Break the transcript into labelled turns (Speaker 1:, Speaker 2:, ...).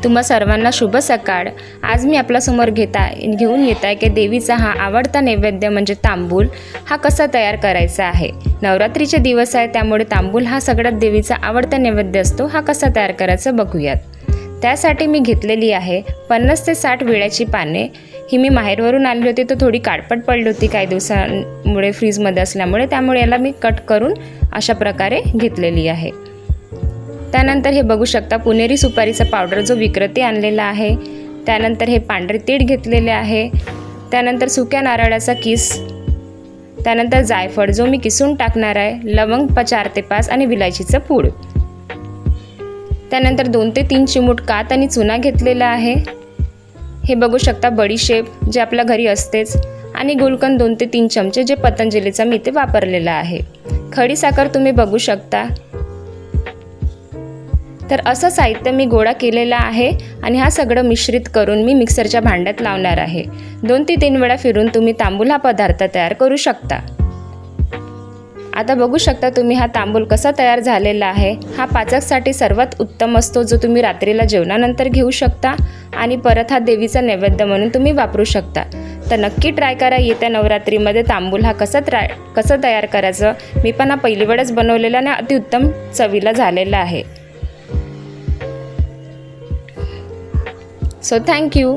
Speaker 1: तुम्हा सर्वांना शुभ सकाळ। आज मी आपल्यासमोर घेऊन येत आहे की देवीचा हा आवडता नैवेद्य म्हणजे तांबूल हा कसा तयार करायचा आहे। नवरात्रीचे दिवस आहे त्यामुळे तांबूल हा सगळ्यात देवीचा आवडता नैवेद्य असतो। हा कसा तयार करायचा बघूयात। त्यासाठी मी घेतलेली आहे 50 ते 60 विड्याची पाने। ही मी माहेरवरून आणली होती, तर थोडी काळपट पडली होती काही दिवसांमुळे फ्रीजमध्ये असल्यामुळे, त्यामुळे याला मी कट करून अशा प्रकारे घेतलेली आहे। त्यानंतर हे बघू शकता पुणेरी सुपारीचा पावडर जो विक्रेते आणलेला आहे। त्यानंतर हे पांढरे तीळ घेतलेले आहे। त्यानंतर सुक्या नारळाचा किस, त्यानंतर जायफळ जो मी किसून टाकणार आहे, लवंग 4 ते 5 आणि विलायचीचं पूड। त्यानंतर 2 ते 3 चिमूट कात आणि चुना घेतलेला आहे। हे बघू शकता बडीशेप जे आपल्या घरी असतेच, आणि गुलकंद 2 ते 3 चमचे जे पतंजलीचा मी इथे वापरलेला आहे। खडी साखर तुम्ही बघू शकता। तर असं साहित्य मी गोळा केलेला आहे आणि हा सगळं मिश्रित करून मी मिक्सरच्या भांड्यात लावणार आहे। 2 ते 3 वेळा फिरून तुम्ही तांबूल हा पदार्थ तयार करू शकता। आता बघू शकता तुम्ही हा तांबूल कसा तयार झालेला आहे। हा पाचकसाठी सर्वात उत्तम असतो, जो तुम्ही रात्रीला जेवणानंतर घेऊ शकता आणि परत हा देवीचा नैवेद्य म्हणून तुम्ही वापरू शकता। तर नक्की ट्राय करा येत्या नवरात्रीमध्ये तांबूल हा कसं तयार करायचं। मी पण हा पहिली वेळच बनवलेला आणि अतिउत्तम चवीला झालेला आहे। So thank you.